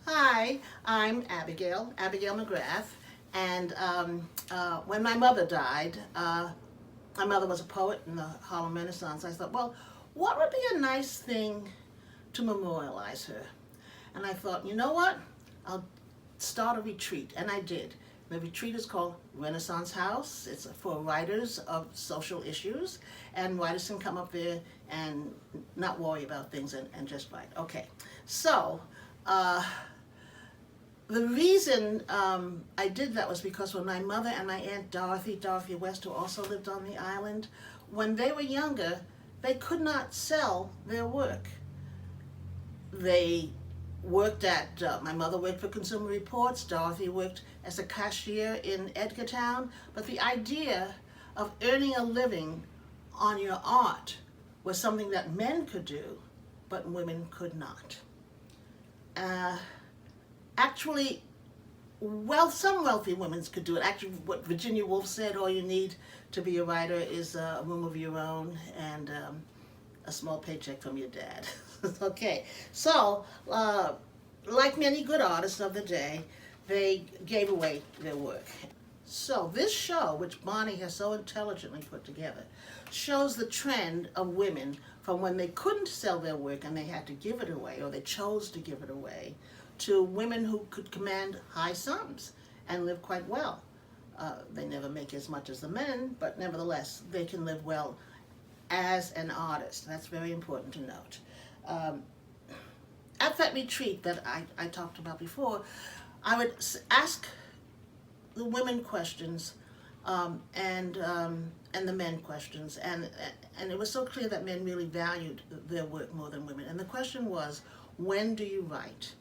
Hi, I'm Abigail McGrath, and when my mother died, my mother was a poet in the Harlem Renaissance. I thought, well, what would be a nice thing to memorialize her? And I thought, you know what? I'll start a retreat, and I did. The retreat is called Renaissance House. It's for writers of social issues, and writers can come up there and not worry about things and just write. Okay, so the reason I did that was because when my mother and my aunt Dorothy West, who also lived on the island, when they were younger, they could not sell their work. They worked at, my mother worked for Consumer Reports, Dorothy worked as a cashier in Edgartown, but the idea of earning a living on your art was something that men could do, but women could not. Actually, some wealthy women could do it. Actually, what Virginia Woolf said, all you need to be a writer is a room of your own and a small paycheck from your dad. Okay, so like many good artists of the day, they gave away their work. So this show, which Bonnie has so intelligently put together, shows the trend of women from when they couldn't sell their work and they had to give it away, or they chose to give it away, to women who could command high sums and live quite well. They never make as much as the men, but nevertheless, they can live well as an artist. That's very important to note. At that retreat that I talked about before, I would ask the women questions and the men questions, and it was so clear that men really valued their work more than women. And the question was, when do you write?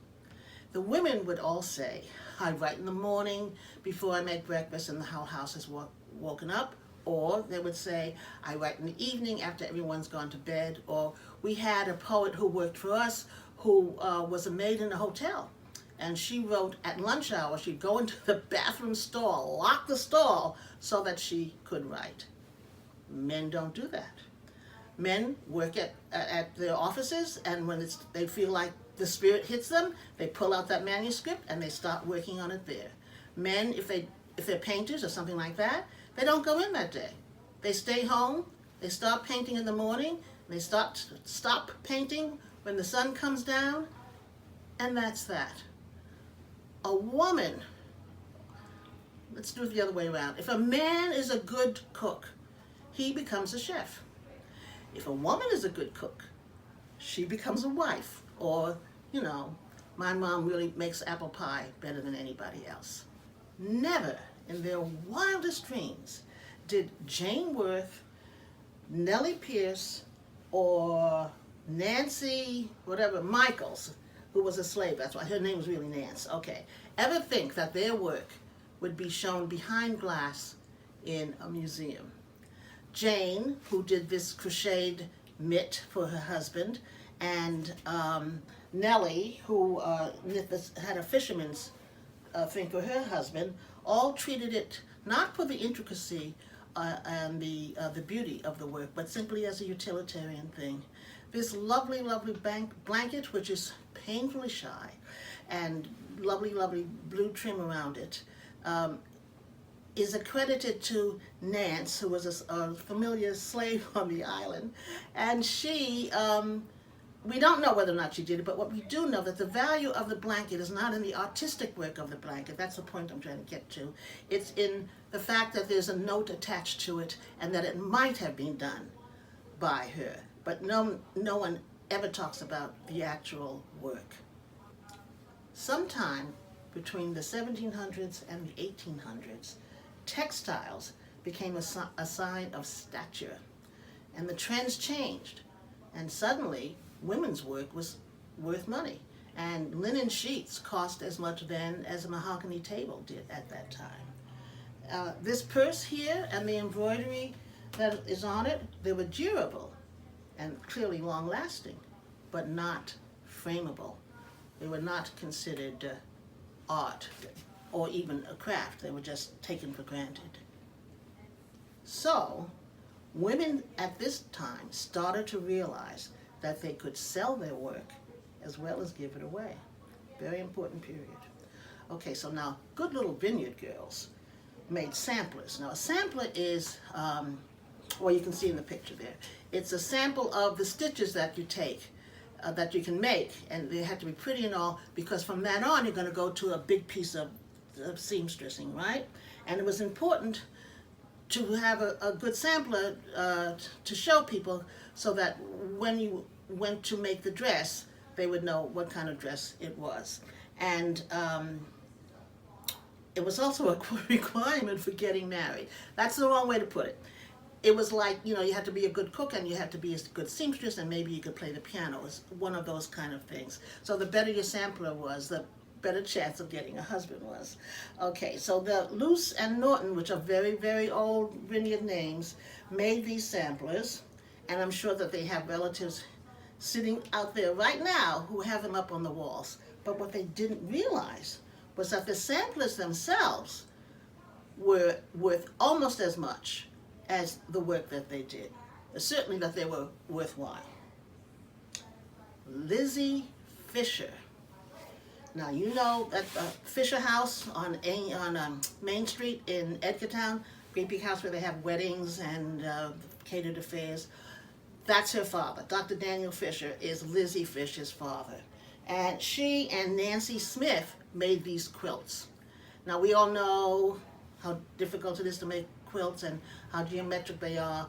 The women would all say, I write in the morning before I make breakfast and the whole house has woken up. Or they would say, I write in the evening after everyone's gone to bed. Or we had a poet who worked for us who was a maid in a hotel. And she wrote at lunch hour, she'd go into the bathroom stall, lock the stall so that she could write. Men don't do that. Men work at their offices, and when they feel like the spirit hits them, they pull out that manuscript and they start working on it there. Men, if they're painters or something like that, they don't go in that day. They stay home, they start painting in the morning, they stop painting when the sun comes down, and that's that. A woman, let's do it the other way around. If a man is a good cook, he becomes a chef. If a woman is a good cook, she becomes a wife. Or, my mom really makes apple pie better than anybody else. Never in their wildest dreams did Jane Worth, Nellie Pierce, or Nancy, Michaels, who was a slave, that's why her name was really Nance, ever think that their work would be shown behind glass in a museum. Jane, who did this crocheted mitt for her husband, and Nellie, who had a fisherman's thing for her husband, all treated it not for the intricacy and the beauty of the work, but simply as a utilitarian thing. This lovely, lovely blanket, which is painfully shy, and lovely, lovely blue trim around it, is accredited to Nance, who was a familiar slave on the island, and she, we don't know whether or not she did it, but what we do know that the value of the blanket is not in the artistic work of the blanket. That's the point I'm trying to get to. It's in the fact that there's a note attached to it and that it might have been done by her, but no one ever talks about the actual work. Sometime between the 1700s and the 1800s, textiles became a sign of stature, and the trends changed, and suddenly women's work was worth money, and linen sheets cost as much then as a mahogany table did at that time. This purse here and the embroidery that is on it, they were durable and clearly long-lasting, but not frameable. They were not considered art or even a craft. They were just taken for granted. So, women at this time started to realize that they could sell their work as well as give it away. Very important period. Okay, so now good little vineyard girls made samplers. Now a sampler is, well, you can see in the picture there, it's a sample of the stitches that you take, that you can make, and they have to be pretty and all, because from that on you're going to go to a big piece of seamstressing, right? And it was important to have a good sampler to show people, so that when you went to make the dress, they would know what kind of dress it was. And it was also a requirement for getting married. That's the wrong way to put it. It was like, you had to be a good cook, and you had to be a good seamstress, and maybe you could play the piano. It was one of those kind of things. So the better your sampler was, the better chance of getting a husband was. Okay, so the Luce and Norton, which are very, very old vineyard names, made these samplers, and I'm sure that they have relatives sitting out there right now who have them up on the walls. But what they didn't realize was that the samplers themselves were worth almost as much as the work that they did. Certainly that they were worthwhile. Lizzie Fisher. Now you know that Fisher House on Main Street in Edgartown, great big house where they have weddings and catered affairs. That's her father. Dr. Daniel Fisher is Lizzie Fisher's father. And she and Nancy Smith made these quilts. Now we all know how difficult it is to make quilts and how geometric they are.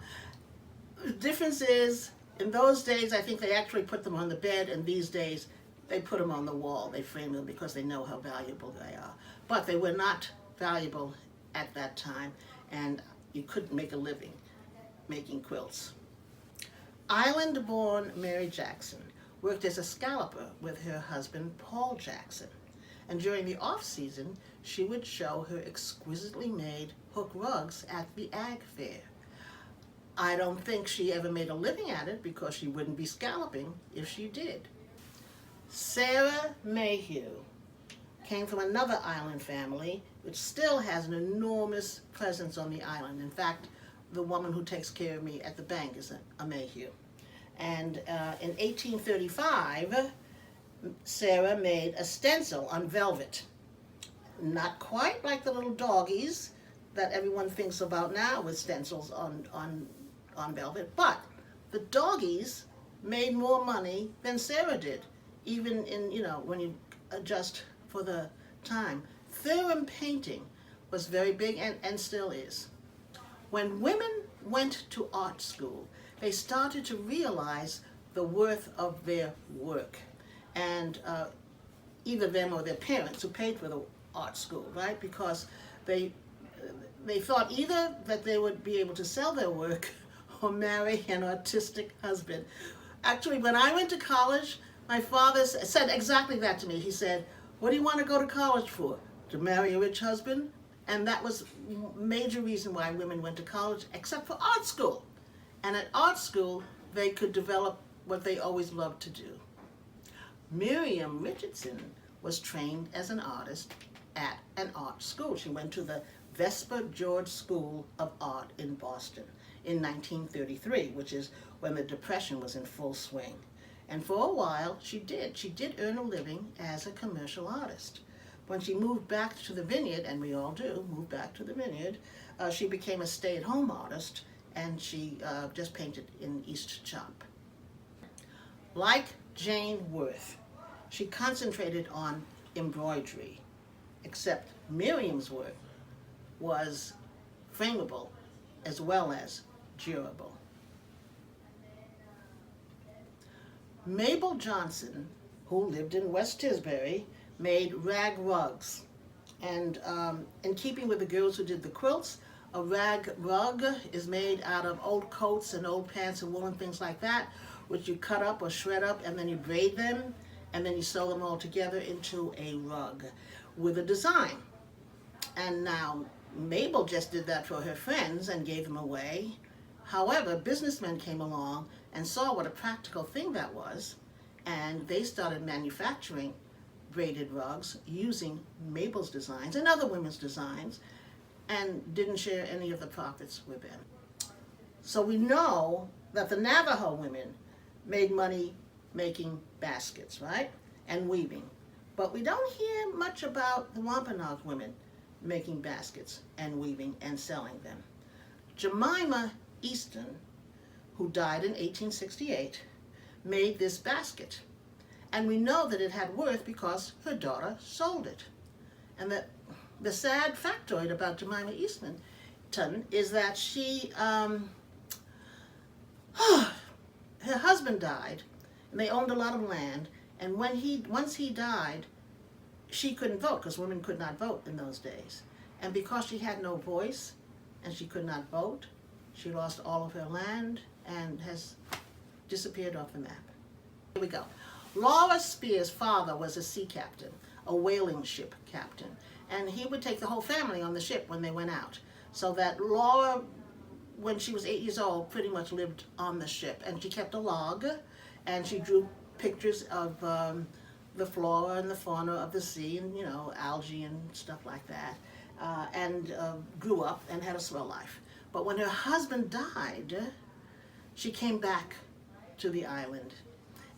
The difference is, in those days, I think they actually put them on the bed, and these days they put them on the wall. They frame them because they know how valuable they are. But they were not valuable at that time, and you couldn't make a living making quilts. Island-born Mary Jackson worked as a scalloper with her husband Paul Jackson, and during the off-season she would show her exquisitely made hook rugs at the ag fair. I don't think she ever made a living at it, because she wouldn't be scalloping if she did. Sarah Mayhew came from another island family which still has an enormous presence on the island. In fact, the woman who takes care of me at the bank is a Mayhew. And in 1835, Sarah made a stencil on velvet. Not quite like the little doggies that everyone thinks about now with stencils on velvet, but the doggies made more money than Sarah did, even in, when you adjust for the time. Theorem painting was very big, and still is. When women went to art school, they started to realize the worth of their work. And either them or their parents who paid for the art school, right? Because they thought either that they would be able to sell their work or marry an artistic husband. Actually, when I went to college, my father said exactly that to me. He said, "What do you want to go to college for? To marry a rich husband?" And that was a major reason why women went to college, except for art school. And at art school, they could develop what they always loved to do. Miriam Richardson was trained as an artist at an art school. She went to the Vesper George School of Art in Boston in 1933, which is when the Depression was in full swing. And for a while, she did earn a living as a commercial artist. When she moved back to the vineyard, and we all do move back to the vineyard, she became a stay-at-home artist, and she just painted in East Chop. Like Jane Worth, she concentrated on embroidery, except Miriam's work was frameable as well as durable. Mabel Johnson, who lived in West Tisbury, made rag rugs. And in keeping with the girls who did the quilts, a rag rug is made out of old coats and old pants and wool and things like that, which you cut up or shred up, and then you braid them, and then you sew them all together into a rug with a design. And now Mabel just did that for her friends and gave them away. However, businessmen came along and saw what a practical thing that was, and they started manufacturing braided rugs using Mabel's designs and other women's designs, and didn't share any of the profits with them. So we know that the Navajo women made money making baskets, right? And weaving. But we don't hear much about the Wampanoag women making baskets and weaving and selling them. Jemima Easton, who died in 1868, made this basket. And we know that it had worth because her daughter sold it. And the sad factoid about Jemima Easton is that her husband died, and they owned a lot of land, and once he died, she couldn't vote because women could not vote in those days. And because she had no voice and she could not vote, she lost all of her land and has disappeared off the map. Here we go. Laura Spear's father was a sea captain, a whaling ship captain, and he would take the whole family on the ship when they went out. So that Laura, when she was 8 years old, pretty much lived on the ship, and she kept a log, and she drew pictures of the flora and the fauna of the sea, and algae and stuff like that, and grew up and had a swell life. But when her husband died, she came back to the island,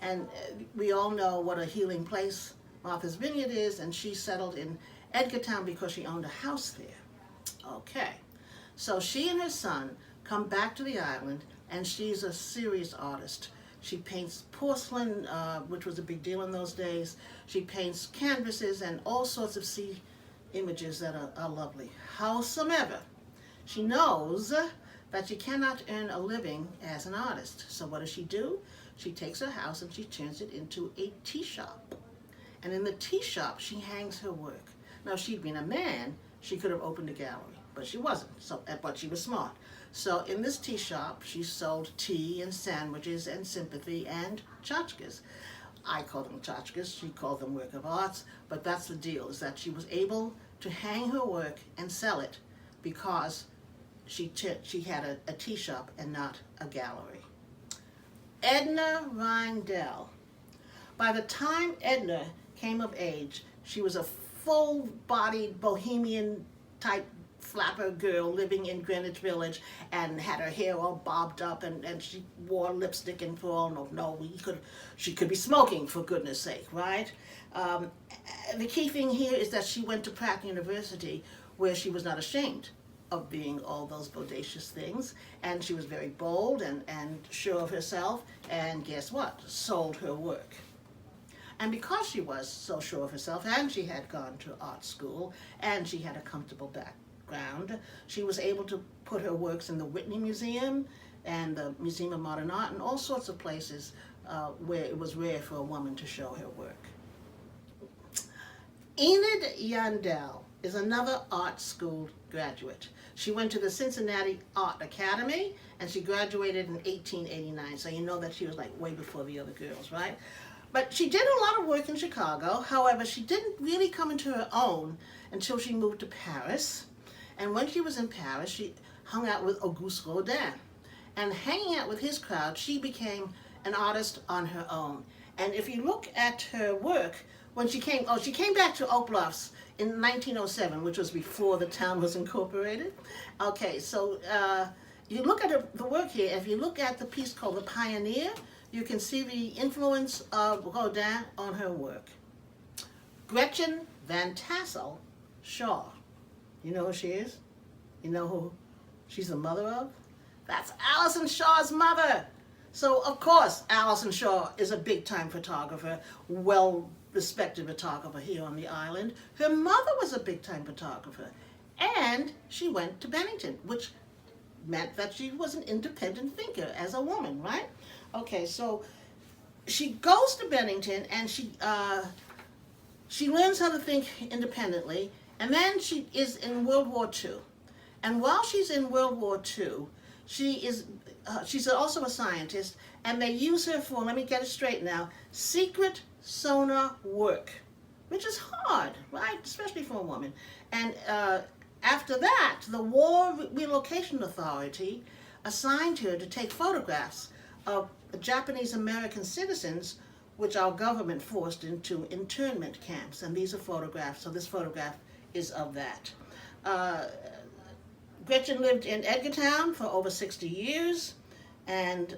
and we all know what a healing place Martha's Vineyard is, and she settled in Edgartown because she owned a house there. Okay, so she and her son come back to the island, and she's a serious artist. She paints porcelain, which was a big deal in those days. She paints canvases and all sorts of sea images that are lovely. Howsoever, she knows that she cannot earn a living as an artist. So what does she do? She takes her house and she turns it into a tea shop. And in the tea shop, she hangs her work. Now, if she'd been a man, she could have opened a gallery, but she wasn't, but she was smart. So in this tea shop, she sold tea and sandwiches and sympathy and tchotchkes. I call them tchotchkes, she called them work of arts, but that's the deal, is that she was able to hang her work and sell it because she had a tea shop and not a gallery. Edna Rindell. By the time Edna came of age, she was a full-bodied bohemian type flapper girl living in Greenwich Village and had her hair all bobbed up, and she wore lipstick and for all she could be smoking, for goodness sake, right? The key thing here is that she went to Pratt University, where she was not ashamed of being all those bodacious things, and she was very bold and sure of herself, and guess what? Sold her work. And because she was so sure of herself, and she had gone to art school, and she had a comfortable background, she was able to put her works in the Whitney Museum and the Museum of Modern Art and all sorts of places where it was rare for a woman to show her work. Enid Yandell is another art school graduate. She went to the Cincinnati Art Academy, and she graduated in 1889, so you know that she was like way before the other girls, right? But she did a lot of work in Chicago. However, she didn't really come into her own until she moved to Paris. And when she was in Paris, she hung out with Auguste Rodin. And hanging out with his crowd, she became an artist on her own. And if you look at her work, when she came back to Oak Bluffs in 1907, which was before the town was incorporated. Okay, so you look at the work here. If you look at the piece called The Pioneer, you can see the influence of Rodin on her work. Gretchen Van Tassel Shaw. You know who she is? You know who she's the mother of? That's Allison Shaw's mother. So, of course, Allison Shaw is a big-time photographer, well-respected photographer here on the island. Her mother was a big-time photographer, and she went to Bennington, which meant that she was an independent thinker as a woman, right? Okay, so she goes to Bennington, and she learns how to think independently, and then she is in World War II. And while she's in World War II, she's also a scientist, and they use her for, let me get it straight now, secret sonar work, which is hard, right? Especially for a woman. And after that, the War Relocation Authority assigned her to take photographs of Japanese American citizens, which our government forced into internment camps. And these are photographs, so this photograph is of that. Gretchen lived in Edgartown for over 60 years, and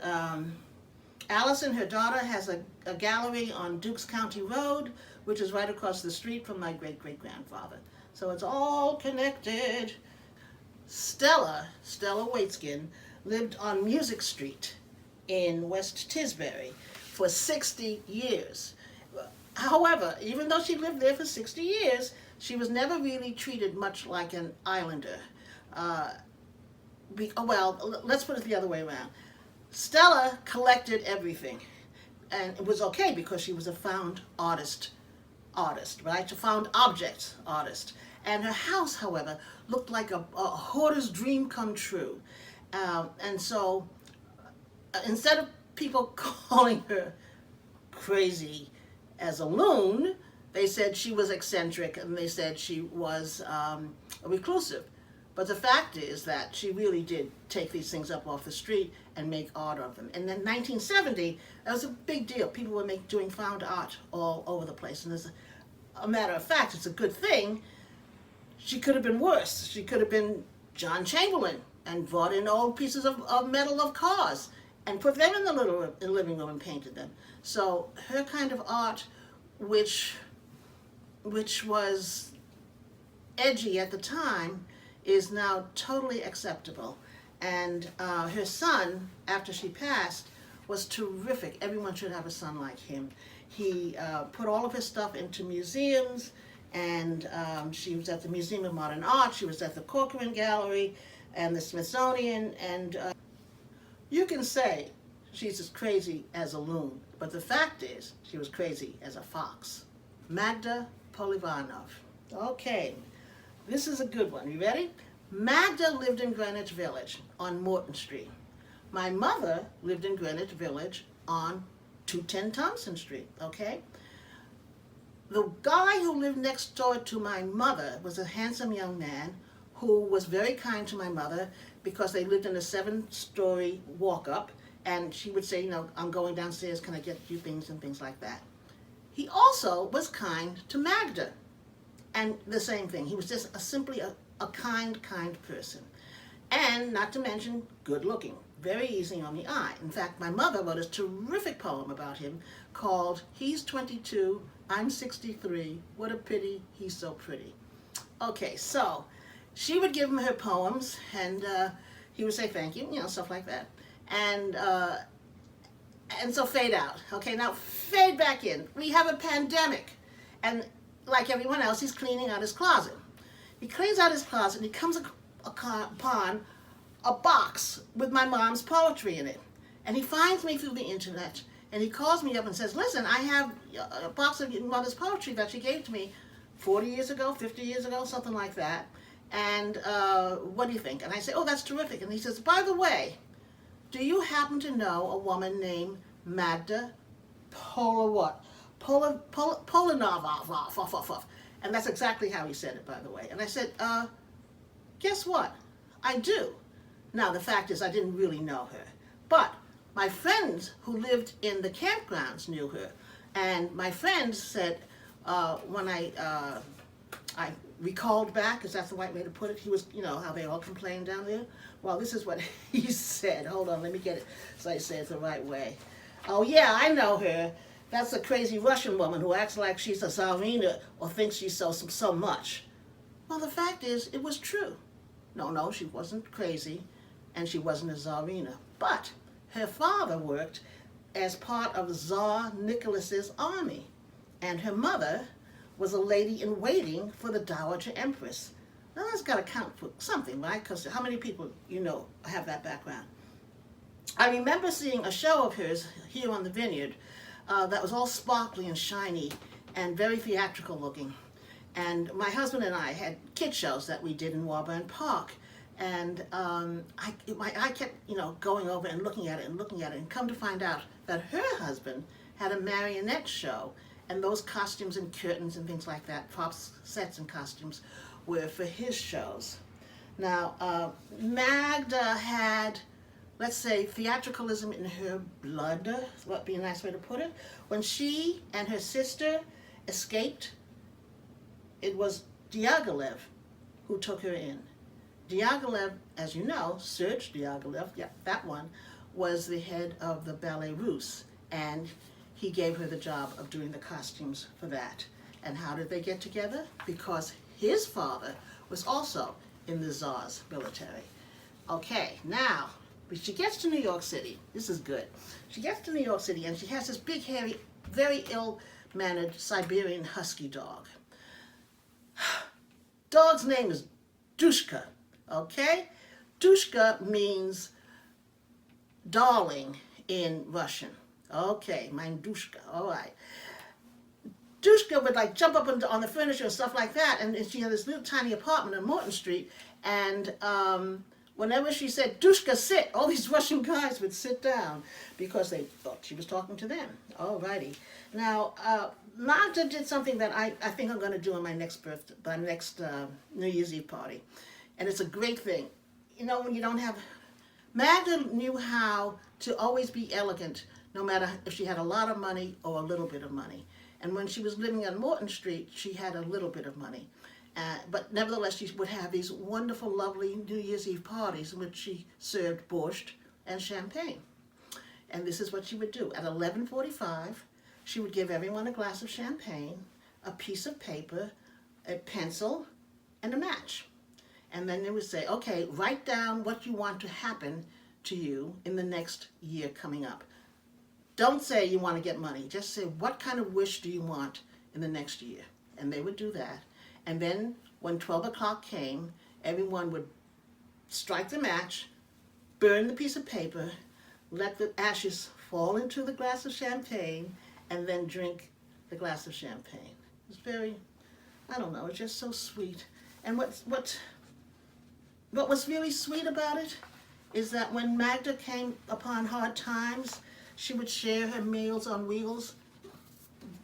Allison, her daughter, has a gallery on Dukes County Road, which is right across the street from my great-great-grandfather. So it's all connected. Stella Waitskin, lived on Music Street in West Tisbury for 60 years. However, even though she lived there for 60 years, she was never really treated much like an islander. Well, let's put it the other way around. Stella collected everything, and it was okay because she was a found artist, right? A found objects artist. And her house, however, looked like a hoarder's dream come true. And so instead of people calling her crazy as a loon, they said she was eccentric, and they said she was a reclusive. But the fact is that she really did take these things up off the street and make art of them. And in 1970, that was a big deal. People were doing found art all over the place. And as a matter of fact, it's a good thing. She could have been worse. She could have been John Chamberlain and brought in old pieces of metal of cars and put them in the living room and painted them. So her kind of art, which was edgy at the time, is now totally acceptable. And her son, after she passed, was terrific. Everyone should have a son like him. He put all of his stuff into museums, and she was at the Museum of Modern Art, she was at the Corcoran Gallery and the Smithsonian, and you can say she's as crazy as a loon, but the fact is she was crazy as a fox. Magda Polivanov. Okay, this is a good one. You ready? Magda lived in Greenwich Village on Morton Street. My mother lived in Greenwich Village on 210 Thompson Street, okay? The guy who lived next door to my mother was a handsome young man who was very kind to my mother because they lived in a 7-story walk-up, and she would say, you know, I'm going downstairs, can I get you things, and things like that. He also was kind to Magda, and the same thing. He was just simply a kind person. And not to mention good looking, very easy on the eye. In fact, my mother wrote a terrific poem about him called He's 22, I'm 63, what a pity, he's so pretty. Okay, so she would give him her poems, and he would say thank you, you know, stuff like that. And so fade out. Okay, now fade back in. We have a pandemic, and like everyone else, he's cleaning out his closet. He cleans out his closet, and he comes upon a box with my mom's poetry in it. And he finds me through the internet, and he calls me up and says, listen, I have a box of your mother's poetry that she gave to me 40 years ago, 50 years ago, something like that. And what do you think? And I say, oh, that's terrific. And he says, by the way, do you happen to know a woman named Magda Polivanov? And that's exactly how he said it, by the way. And I said, guess what? I do. Now, the fact is I didn't really know her. But my friends who lived in the campgrounds knew her. And my friends said, when I recalled back, is that the right way to put it? He was, you know, how they all complained down there? Well, this is what he said. Hold on, let me get it so I say it the right way. Oh, yeah, I know her. That's a crazy Russian woman who acts like she's a Tsarina or thinks she's so much. Well, the fact is, it was true. No, she wasn't crazy, and she wasn't a Tsarina. But her father worked as part of Tsar Nicholas's army, and her mother was a lady-in-waiting for the Dowager Empress. Now, that's got to count for something, right? Because how many people, you know, have that background? I remember seeing a show of hers here on the Vineyard that was all sparkly and shiny and very theatrical looking. And my husband and I had kid shows that we did in Warburn Park. And I kept, you know, going over and looking at it and come to find out that her husband had a marionette show, and those costumes and curtains and things like that, props, sets and costumes, were for his shows. Now, Magda had, let's say, theatricalism in her blood, what would be a nice way to put it. When she and her sister escaped, it was Diaghilev who took her in. Diaghilev, as you know, Serge Diaghilev, yeah, that one, was the head of the Ballet Russe, and he gave her the job of doing the costumes for that. And how did they get together? Because his father was also in the Tsar's military. Okay, now, she gets to New York City. This is good. She gets to New York City, and she has this big, hairy, very ill-mannered Siberian husky dog. Dog's name is Dushka, okay? Dushka means darling in Russian. Okay, mein Dushka, all right. Dushka would like jump up on the furniture and stuff like that, and she had this little tiny apartment on Morton Street, and whenever she said, Dushka, sit, all these Russian guys would sit down because they thought she was talking to them. All righty. Now, Magda did something that I think I'm going to do on my next New Year's Eve party, and it's a great thing. You know, when you don't have... Magda knew how to always be elegant, no matter if she had a lot of money or a little bit of money. And when she was living on Morton Street, she had a little bit of money. But nevertheless, she would have these wonderful, lovely New Year's Eve parties in which she served borscht and champagne. And this is what she would do. At 11:45, she would give everyone a glass of champagne, a piece of paper, a pencil, and a match. And then they would say, okay, write down what you want to happen to you in the next year coming up. Don't say you want to get money. Just say, what kind of wish do you want in the next year? And they would do that. And then when 12 o'clock came, everyone would strike the match, burn the piece of paper, let the ashes fall into the glass of champagne, and then drink the glass of champagne. It's very, I don't know, it's just so sweet. And what was really sweet about it is that when Magda came upon hard times, she would share her meals on wheels,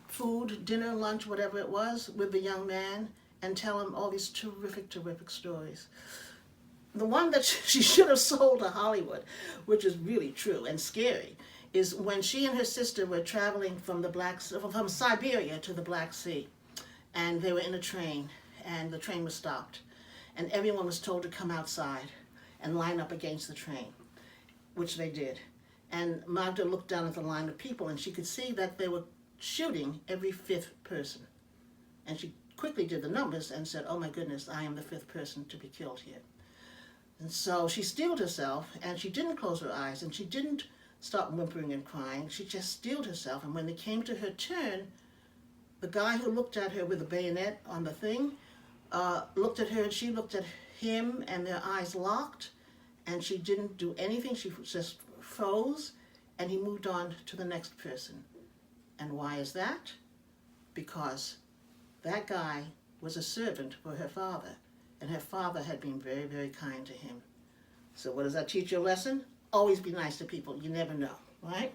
food, dinner, lunch, whatever it was, with the young man and tell him all these terrific, terrific stories. The one that she should have sold to Hollywood, which is really true and scary, is when she and her sister were traveling from Siberia to the Black Sea, and they were in a train, and the train was stopped, and everyone was told to come outside and line up against the train, which they did. And Magda looked down at the line of people, and she could see that they were shooting every fifth person. And she quickly did the numbers and said, oh my goodness, I am the fifth person to be killed here. And so she steeled herself, and she didn't close her eyes, and she didn't stop whimpering and crying. She just steeled herself, and when it came to her turn, the guy who looked at her with the bayonet on the thing looked at her, and she looked at him, and their eyes locked, and she didn't do anything. She just froze, and he moved on to the next person. And why is that? Because that guy was a servant for her father, and her father had been very, very kind to him. So what does that teach you a lesson? Always be nice to people. You never know, right?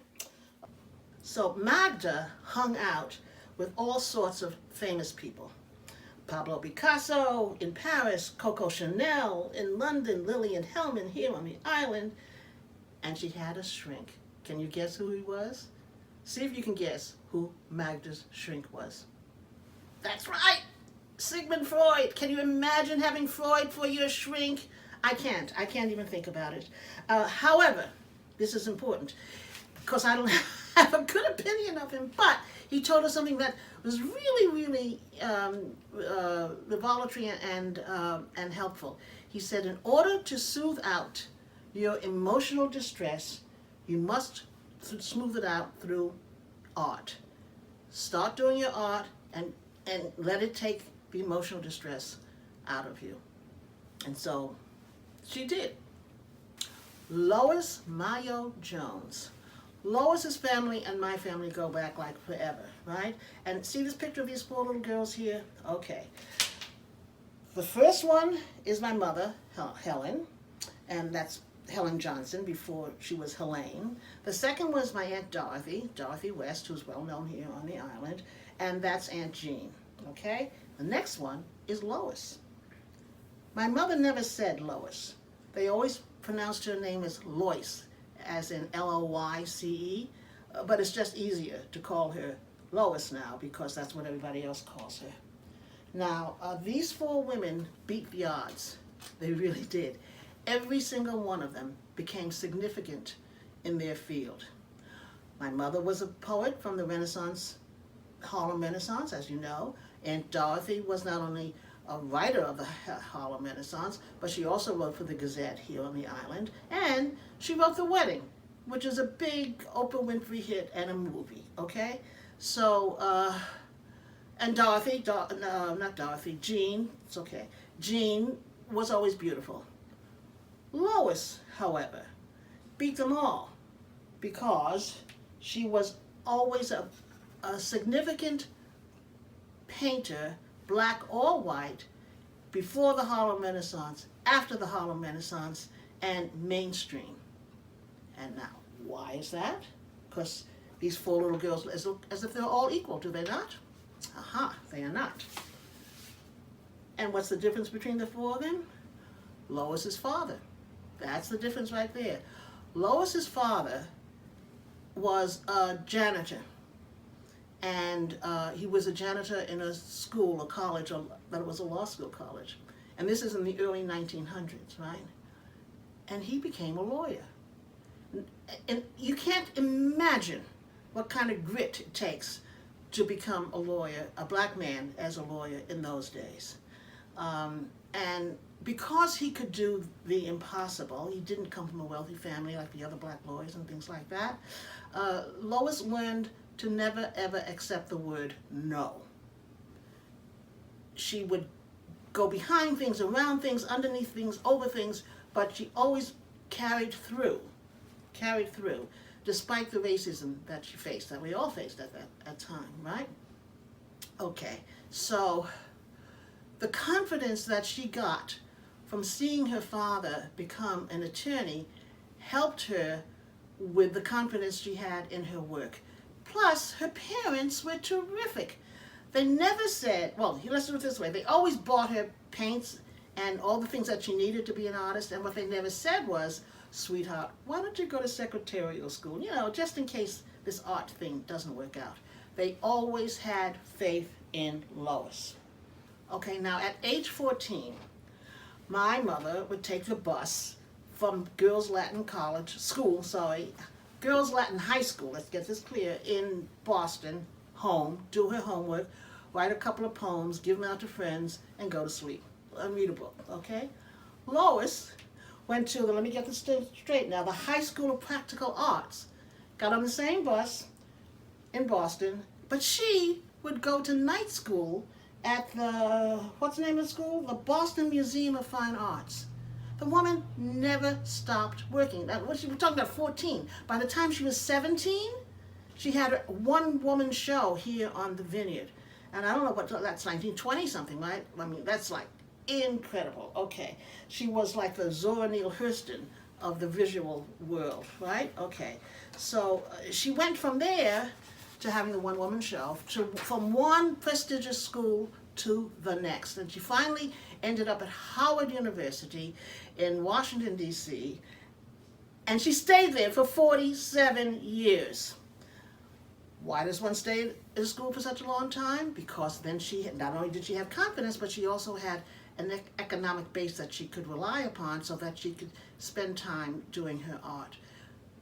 So Magda hung out with all sorts of famous people. Pablo Picasso in Paris, Coco Chanel in London, Lillian Hellman here on the island, and she had a shrink. Can you guess who he was? See if you can guess who Magda's shrink was. That's right, Sigmund Freud. Can you imagine having Freud for your shrink? I can't even think about it. However, this is important because I don't have a good opinion of him, but he told us something that was really, really revelatory and helpful. He said, in order to soothe out your emotional distress, you must smooth it out through art. Start doing your art and let it take the emotional distress out of you. And so she did. Lois Mayo Jones. Lois's family and my family go back like forever, right? And see this picture of these four little girls here? Okay. The first one is my mother, Helen, and that's Helen Johnson before she was Helene. The second was my Aunt Dorothy, Dorothy West, who's well known here on the island, and that's Aunt Jean, okay? The next one is Lois. My mother never said Lois. They always pronounced her name as Lois, as in L-O-Y-C-E, but it's just easier to call her Lois now because that's what everybody else calls her. Now, these four women beat the odds. They really did. Every single one of them became significant in their field. My mother was a poet from the Renaissance, Harlem Renaissance, as you know. Aunt Dorothy was not only a writer of the Harlem Renaissance, but she also wrote for the Gazette here on the island, and she wrote The Wedding, which is a big Oprah Winfrey hit and a movie, okay? So, and Dorothy, no, not Dorothy, Jean, it's okay. Jean was always beautiful. Lois, however, beat them all because she was always a significant painter, black or white, before the Harlem Renaissance, after the Harlem Renaissance, and mainstream. And now, why is that? Because these four little girls look as if they're all equal, do they not? Aha, they are not. And what's the difference between the four of them? Lois's father. That's the difference right there. Lois's father was a janitor, and he was a janitor in a school, a college, but it was a law school college. And this is in the early 1900s, right? And he became a lawyer. And you can't imagine what kind of grit it takes to become a lawyer, a black man as a lawyer in those days. And because he could do the impossible, he didn't come from a wealthy family like the other black lawyers and things like that, Lois learned to never ever accept the word no. She would go behind things, around things, underneath things, over things, but she always carried through, despite the racism that she faced, that we all faced at that time, right? Okay, so the confidence that she got from seeing her father become an attorney helped her with the confidence she had in her work. Plus, her parents were terrific. They never said, well, let's do it this way. They always bought her paints and all the things that she needed to be an artist, and what they never said was, sweetheart, why don't you go to secretarial school? You know, just in case this art thing doesn't work out. They always had faith in Lois. Okay, now at age 14, my mother would take the bus from Girls Latin Girls Latin High School, let's get this clear, in Boston, home, do her homework, write a couple of poems, give them out to friends, and go to sleep and read a book, okay? Lois went to let me get this straight now, the High School of Practical Arts, got on the same bus in Boston, but she would go to night school at what's the name of the school? The Boston Museum of Fine Arts. The woman never stopped working. We're talking about 14. By the time she was 17, she had a one-woman show here on the Vineyard. And I don't know that's 1920 something, right? I mean, that's like incredible. Okay. She was like the Zora Neale Hurston of the visual world, right? Okay. So she went from there to having the one-woman show, from one prestigious school to the next. And she finally ended up at Howard University in Washington, D.C., and she stayed there for 47 years. Why does one stay in school for such a long time? Because then not only did she have confidence, but she also had an economic base that she could rely upon so that she could spend time doing her art.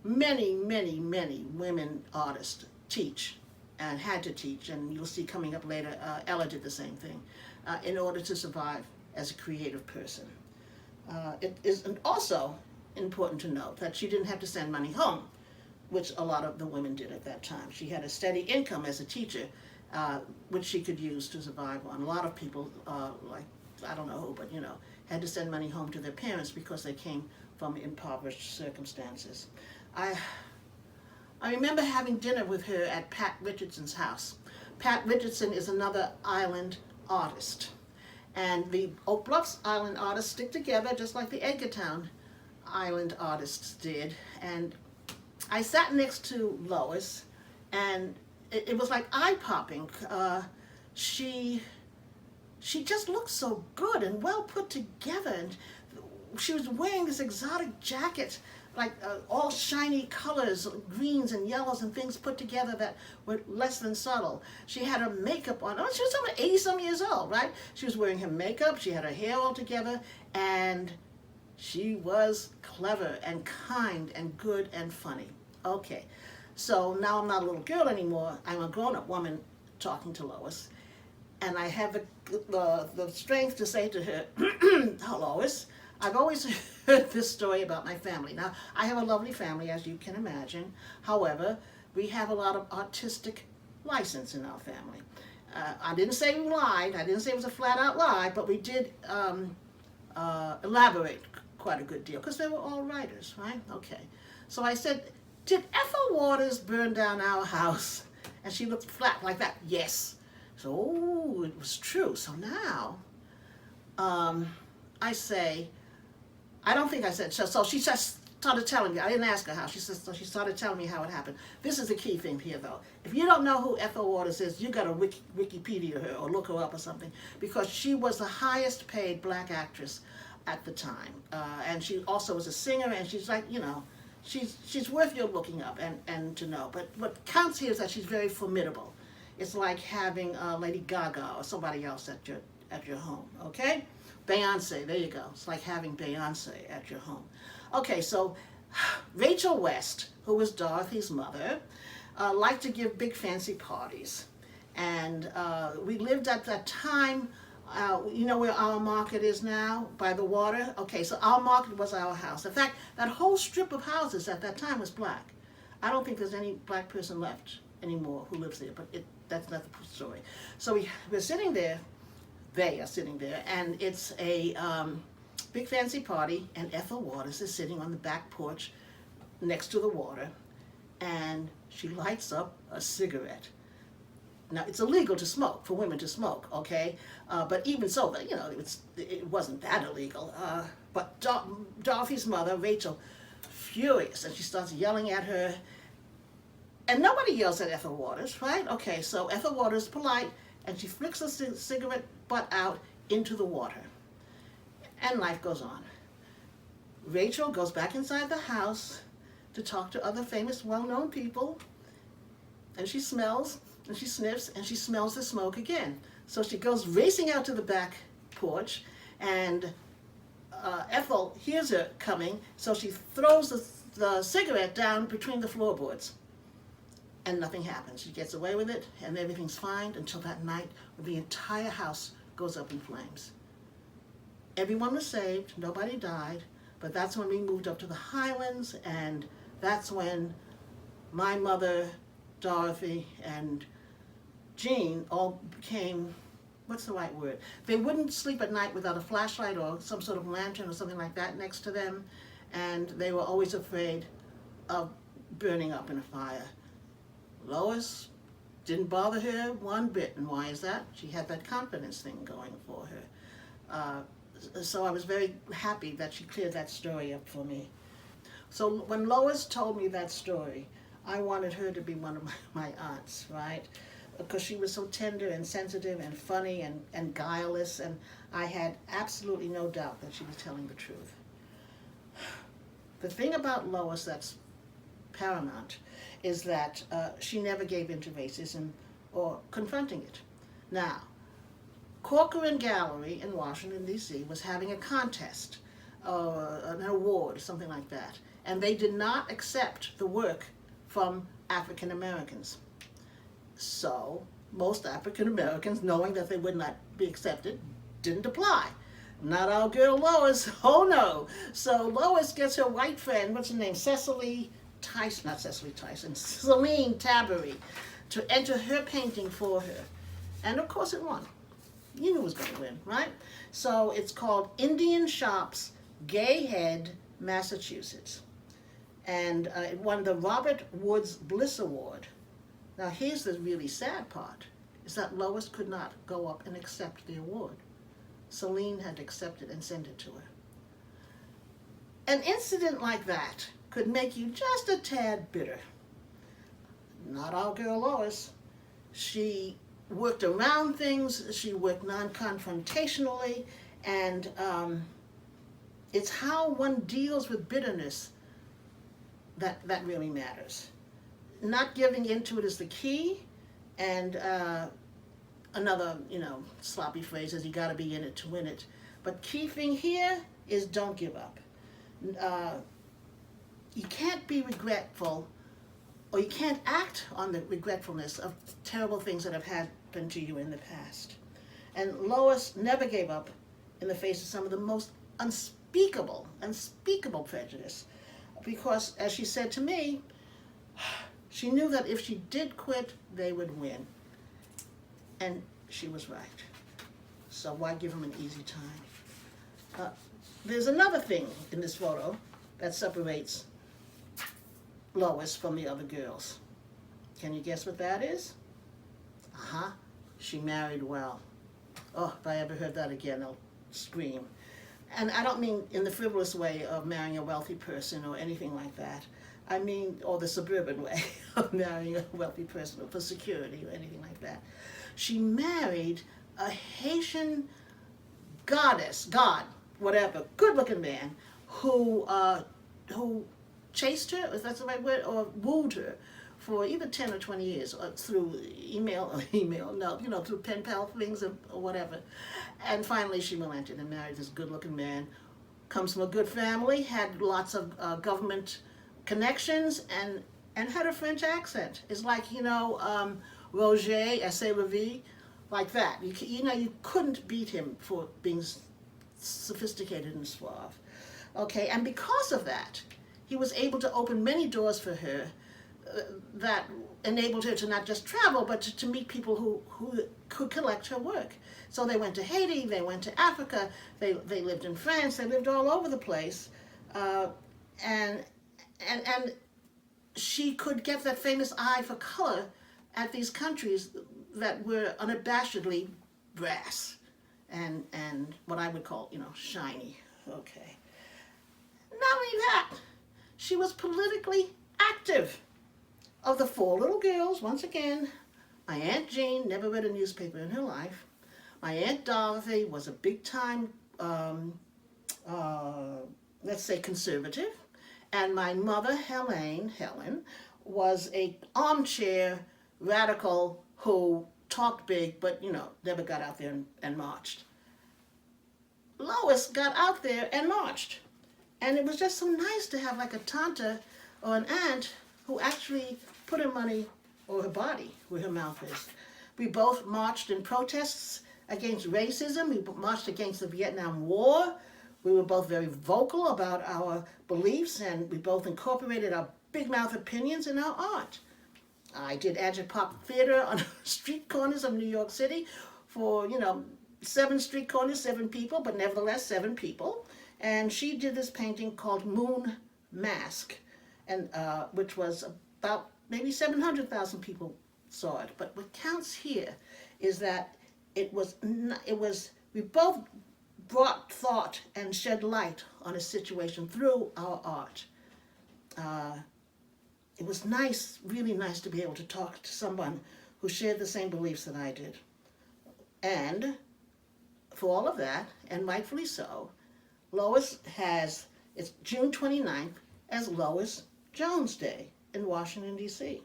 Many, many, many women artists teach and had to teach, and you'll see coming up later, Ella did the same thing, in order to survive as a creative person. It is also important to note that she didn't have to send money home, which a lot of the women did at that time. She had a steady income as a teacher, which she could use to survive on. A lot of people, like, I don't know who, but you know, had to send money home to their parents because they came from impoverished circumstances. I remember having dinner with her at Pat Richardson's house. Pat Richardson is another island artist. And the Oak Bluffs island artists stick together just like the Edgartown island artists did. And I sat next to Lois, and it was like eye-popping. She just looked so good and well put together. And she was wearing this exotic jacket, like all shiny colors, greens and yellows and things put together that were less than subtle. She had her makeup on. Oh, she was something 80-some years old, right? She was wearing her makeup. She had her hair all together, and She was clever and kind and good and funny. Okay, so now I'm not a little girl anymore. I'm a grown-up woman talking to Lois, and I have the strength to say to her, Lois, I've always heard this story about my family. Now, I have a lovely family, as you can imagine. However, we have a lot of artistic license in our family. I didn't say we lied. I didn't say it was a flat-out lie, but we did elaborate quite a good deal because they were all writers, right? Okay. So I said, did Ethel Waters burn down our house? And she looked flat like that. Yes. So, oh, it was true. So now, I say, I don't think I said, so she just started telling me. I didn't ask her how. She said, so she started telling me how it happened. This is the key thing here, though. If you don't know who Ethel Waters is, you got to Wikipedia her or look her up or something, because she was the highest paid black actress at the time. And she also was a singer, and she's like, you know, she's worth your looking up and to know. But what counts here is that she's very formidable. It's like having Lady Gaga or somebody else at your home, okay? Beyonce, there you go. It's like having Beyonce at your home. Okay, so Rachel West, who was Dorothy's mother, liked to give big fancy parties. And we lived at that time, you know where our market is now, by the water? Okay, so our market was our house. In fact, that whole strip of houses at that time was black. I don't think there's any black person left anymore who lives there, but that's not the story. So we're sitting there, they are sitting there, and it's a big fancy party, and Ethel Waters is sitting on the back porch next to the water, and she lights up a cigarette. Now, it's illegal to smoke, for women to smoke, okay? But even so, you know, it wasn't that illegal. But Dorothy's mother, Rachel, furious, and she starts yelling at her. And nobody yells at Ethel Waters, right? Okay, so Ethel Waters is polite, and she flicks the cigarette butt out into the water. And life goes on. Rachel goes back inside the house to talk to other famous, well-known people, and she smells, and she sniffs, and she smells the smoke again. So she goes racing out to the back porch, and Ethel hears her coming, so she throws the cigarette down between the floorboards. And nothing happens. She gets away with it, and everything's fine until that night when the entire house goes up in flames. Everyone was saved, nobody died, but that's when we moved up to the Highlands, and that's when my mother, Dorothy, and Jean all became, what's the right word? They wouldn't sleep at night without a flashlight or some sort of lantern or something like that next to them, and they were always afraid of burning up in a fire. Lois didn't bother her one bit, and why is that? She had that confidence thing going for her. So I was very happy that she cleared that story up for me. So when Lois told me that story, I wanted her to be one of my aunts, right? Because she was so tender and sensitive and funny and guileless, and I had absolutely no doubt that she was telling the truth. The thing about Lois that's paramount is that she never gave in to racism or confronting it. Now, Corcoran Gallery in Washington, D.C. was having a contest, an award, something like that, and they did not accept the work from African Americans. So most African Americans, knowing that they would not be accepted, didn't apply. Not our girl Lois, oh no. So Lois gets her white friend, what's her name, Celine Tabery, to enter her painting for her. And of course it won. You knew it was going to win, right? So it's called Indian Shops, Gay Head, Massachusetts. And it won the Robert Woods Bliss Award. Now here's the really sad part, is that Lois could not go up and accept the award. Celine had to accept it and send it to her. An incident like that could make you just a tad bitter. Not our girl Lois. She worked around things, she worked non-confrontationally, and it's how one deals with bitterness that really matters. Not giving into it is the key, and another, sloppy phrase is you gotta be in it to win it. But key thing here is don't give up. uh, you can't be regretful, or you can't act on the regretfulness of terrible things that have happened to you in the past. And Lois never gave up in the face of some of the most unspeakable prejudice. Because, as she said to me, she knew that if she did quit, they would win. And she was right. So why give them an easy time? There's another thing in this photo that separates Lois from the other girls. Can you guess what that is? Uh-huh. She married well. Oh, if I ever heard that again, I'll scream. And I don't mean in the frivolous way of marrying a wealthy person or anything like that. I mean, or the suburban way of marrying a wealthy person for security or anything like that. She married a Haitian god, whatever, good-looking man who chased her, if that's the right word, or wooed her for either 10 or 20 years through through pen pal things or whatever. And finally she relented and married this good-looking man. Comes from a good family, had lots of government connections, and had a French accent. It's like, Roger, Essay La Vie, like that. You couldn't beat him for being sophisticated and suave. Okay, and because of that, he was able to open many doors for her that enabled her to not just travel, but to meet people who could collect her work. So they went to Haiti, they went to Africa, they lived in France, they lived all over the place, and she could get that famous eye for color at these countries that were unabashedly brass and what I would call, shiny. Okay. Not only that, she was politically active. Of the 4 little girls, once again, my Aunt Jane never read a newspaper in her life. My Aunt Dorothy was a big-time, let's say, conservative. And my mother, Helen, was a armchair radical who talked big, but, never got out there and marched. Lois got out there and marched. And it was just so nice to have like a tante or an aunt who actually put her money or her body where her mouth is. We both marched in protests against racism. We marched against the Vietnam War. We were both very vocal about our beliefs, and we both incorporated our big mouth opinions in our art. I did agitprop theater on street corners of New York City for, 7 street corners, 7 people, but nevertheless 7 people. And she did this painting called Moon Mask, and which was about maybe 700,000 people saw it. But what counts here is that we both brought thought and shed light on a situation through our art. It was nice, really nice, to be able to talk to someone who shared the same beliefs that I did. And for all of that, and rightfully so, Lois it's June 29th as Lois Jones Day in Washington, D.C.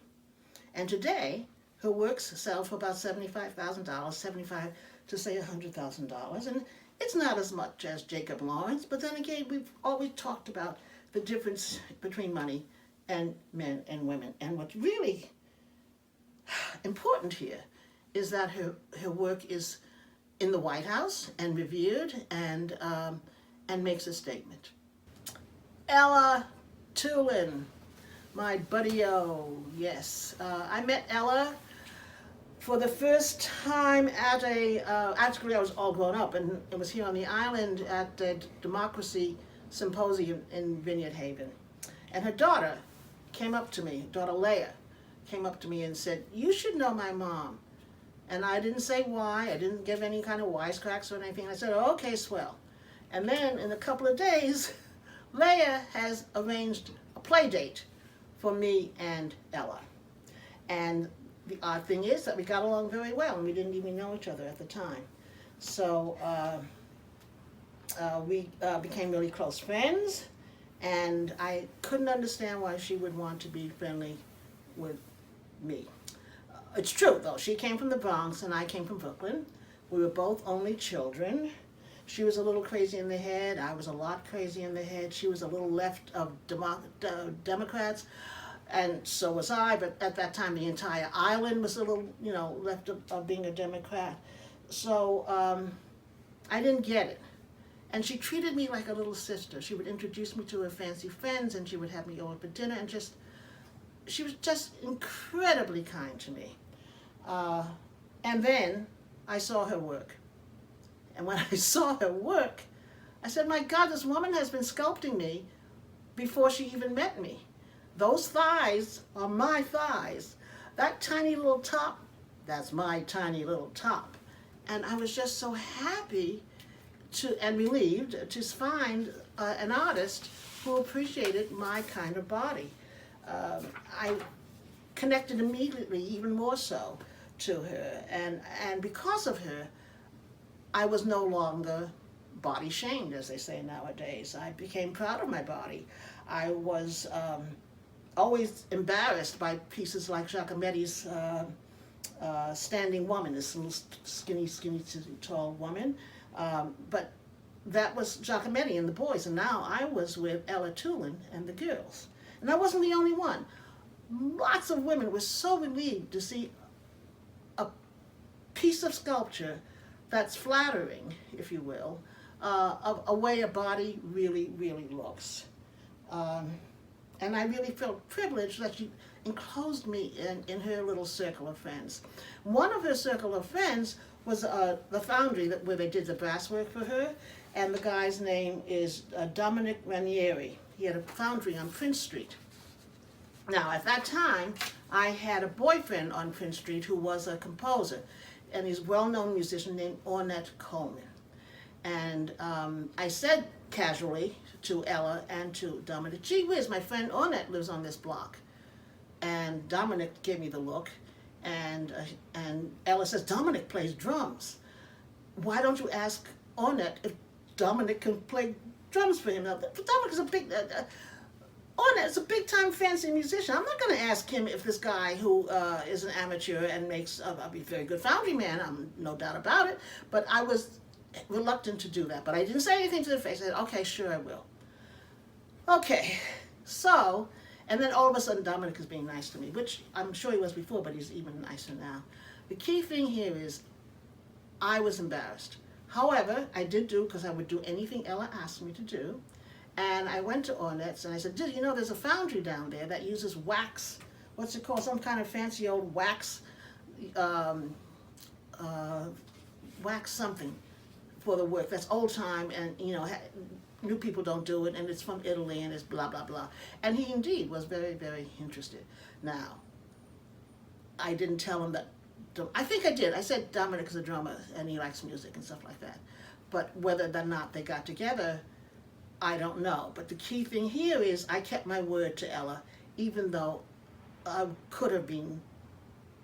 And today, her works sell for about $75,000, $75,000 to say $100,000. And it's not as much as Jacob Lawrence, but then again, we've always talked about the difference between money and men and women. And what's really important here is that her work is in the White House and revered and makes a statement. Ella Tulin, my buddy-o, yes. I met Ella for the first time at actually I was all grown up, and it was here on the island at the Democracy Symposium in Vineyard Haven. And her daughter came up to me, daughter Leah, came up to me and said, "You should know my mom." And I didn't say why, I didn't give any kind of wisecracks or anything. I said, "Oh, okay, swell." And then in a couple of days, Leah has arranged a play date for me and Ella. And the odd thing is that we got along very well, and we didn't even know each other at the time. So we became really close friends, and I couldn't understand why she would want to be friendly with me. It's true, though. She came from the Bronx, and I came from Brooklyn. We were both only children. She was a little crazy in the head. I was a lot crazy in the head. She was a little left of Democrats, and so was I. But at that time, the entire island was a little, left of being a Democrat. So I didn't get it. And she treated me like a little sister. She would introduce me to her fancy friends, and she would have me over for dinner, and she was just incredibly kind to me. And then I saw her work. And when I saw her work, I said, my God, this woman has been sculpting me before she even met me. Those thighs are my thighs. That tiny little top, that's my tiny little top. And I was just so happy and relieved to find an artist who appreciated my kind of body. I connected immediately, even more so, to her. And because of her, I was no longer body shamed, as they say nowadays. I became proud of my body. I was always embarrassed by pieces like Giacometti's Standing Woman, this little skinny, tall woman. But that was Giacometti and the boys, and now I was with Ella Tulin and the girls. And I wasn't the only one. Lots of women were so relieved to see a piece of sculpture that's flattering, if you will, of a way a body really, really looks. And I really felt privileged that she enclosed me in her little circle of friends. One of her circle of friends was the foundry where they did the brass work for her, and the guy's name is Dominic Ranieri. He had a foundry on Prince Street. Now, at that time, I had a boyfriend on Prince Street who was a composer, and he's a well-known musician named Ornette Coleman. And I said casually to Ella and to Dominic, gee whiz, my friend Ornette lives on this block. And Dominic gave me the look, and Ella says, Dominic plays drums. Why don't you ask Ornette if Dominic can play drums for him? Now, Dominic is a big... Ornette's a big-time fancy musician. I'm not going to ask him if this guy who is an amateur and makes a very good foundry man, I'm no doubt about it, but I was reluctant to do that. But I didn't say anything to their face. I said, okay, sure I will. Okay, so, and then all of a sudden Dominic is being nice to me, which I'm sure he was before, but he's even nicer now. The key thing here is I was embarrassed. However, I did because I would do anything Ella asked me to do. And I went to Ornette's and I said, you know, there's a foundry down there that uses wax, what's it called, some kind of fancy old wax, wax something for the work. That's old time, and, new people don't do it, and it's from Italy, and it's blah, blah, blah. And he indeed was very, very interested. Now, I didn't tell him that, I think I did. I said Dominic is a drummer, and he likes music and stuff like that. But whether or not they got together, I don't know. But the key thing here is I kept my word to Ella, even though I could have been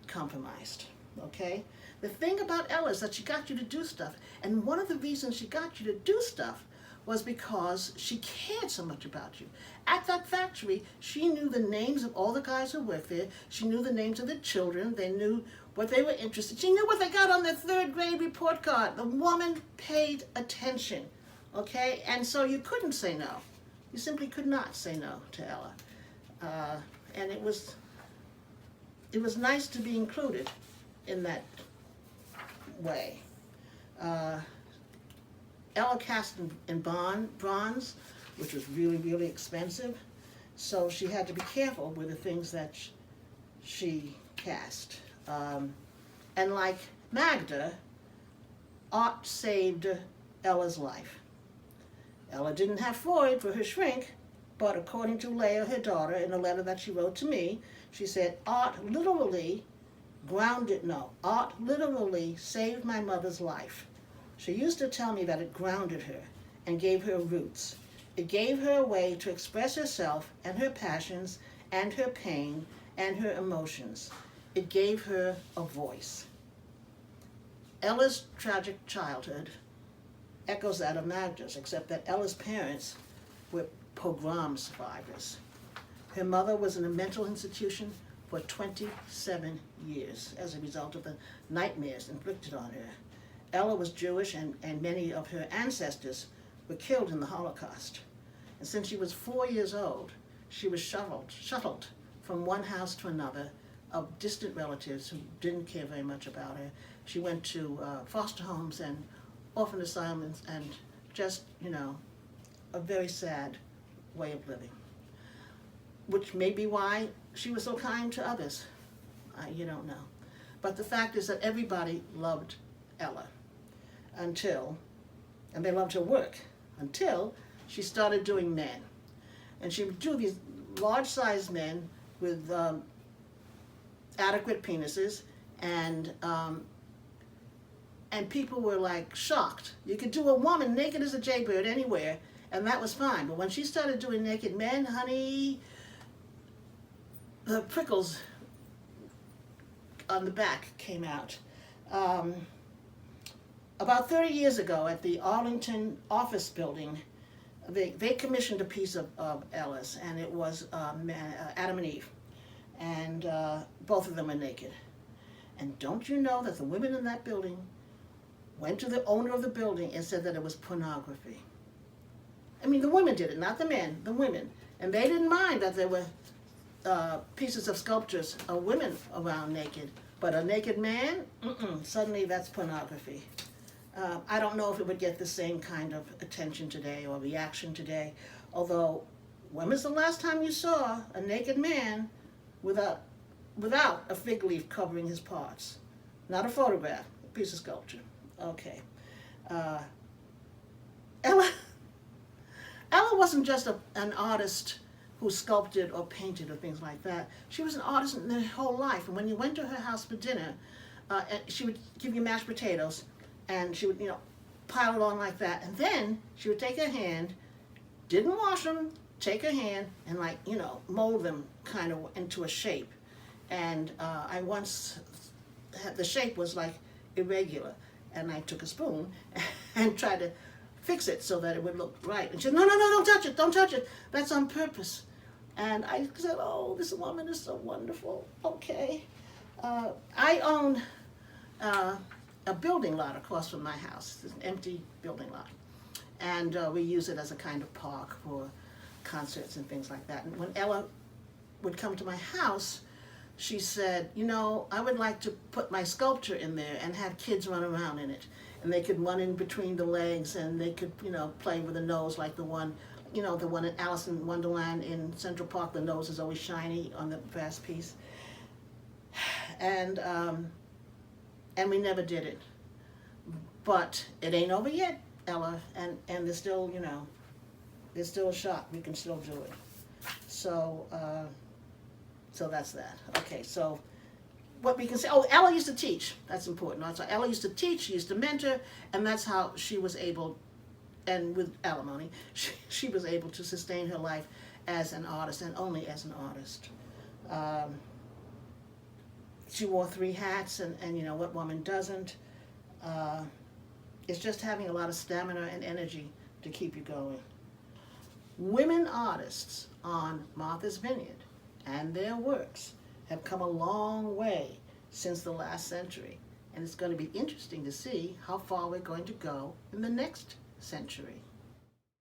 compromised, okay? The thing about Ella is that she got you to do stuff. And one of the reasons she got you to do stuff was because she cared so much about you. At that factory, she knew the names of all the guys who worked there. She knew the names of the children. They knew what they were interested in. She knew what they got on their third grade report card. The woman paid attention. Okay, and so you couldn't say no. You simply could not say no to Ella, and it was nice to be included in that way. Ella cast in bronze, which was really, really expensive, so she had to be careful with the things that she cast. And like Magda, art saved Ella's life. Ella didn't have Freud for her shrink, but according to Leah, her daughter, in a letter that she wrote to me, she said, art literally saved my mother's life. She used to tell me that it grounded her and gave her roots. It gave her a way to express herself and her passions and her pain and her emotions. It gave her a voice. Ella's tragic childhood echoes that of Magda's, except that Ella's parents were pogrom survivors. Her mother was in a mental institution for 27 years as a result of the nightmares inflicted on her. Ella was Jewish, and many of her ancestors were killed in the Holocaust. And since she was 4 years old, she was shuttled from one house to another of distant relatives who didn't care very much about her. She went to foster homes and orphan asylums, and just, a very sad way of living. Which may be why she was so kind to others. You don't know. But the fact is that everybody loved Ella until, and they loved her work, until she started doing men. And she would do these large-sized men with adequate penises, and people were like shocked. You could do a woman naked as a jaybird anywhere, and that was fine. But when she started doing naked men, honey, the prickles on the back came out. About 30 years ago at the Arlington office building, they commissioned a piece of Ella's, and it was Adam and Eve. And both of them are naked. And don't you know that the women in that building went to the owner of the building and said that it was pornography? I mean, the women did it, not the men, the women. And they didn't mind that there were pieces of sculptures of women around naked. But a naked man, suddenly that's pornography. I don't know if it would get the same kind of attention today or reaction today. Although, when was the last time you saw a naked man without a fig leaf covering his parts? Not a photograph, a piece of sculpture. Okay. Ella wasn't just an artist who sculpted or painted or things like that. She was an artist in her whole life. And when you went to her house for dinner, she would give you mashed potatoes, and she would, pile it on like that. And then she would take her hand, didn't wash them, take her hand, and mold them kind of into a shape. And I once had, the shape was like irregular, and I took a spoon and tried to fix it so that it would look right. And she said, no, don't touch it, that's on purpose. And I said, oh, this woman is so wonderful. Okay. I own a building lot across from my house. It's an empty building lot. And we use it as a kind of park for concerts and things like that. And when Ella would come to my house, she said, I would like to put my sculpture in there and have kids run around in it. And they could run in between the legs, and they could, play with the nose like the one in Alice in Wonderland in Central Park. The nose is always shiny on the brass piece. And we never did it. But it ain't over yet, Ella, and there's still, there's still a shot. We can still do it. So that's that. Okay, so what we can say, Ella used to teach. That's important. Also, Ella used to teach, she used to mentor, and that's how she was able, and with alimony, she was able to sustain her life as an artist, and only as an artist. She wore 3 hats, and what woman doesn't? It's just having a lot of stamina and energy to keep you going. Women artists on Martha's Vineyard and their works have come a long way since the last century, and it's going to be interesting to see how far we're going to go in the next century.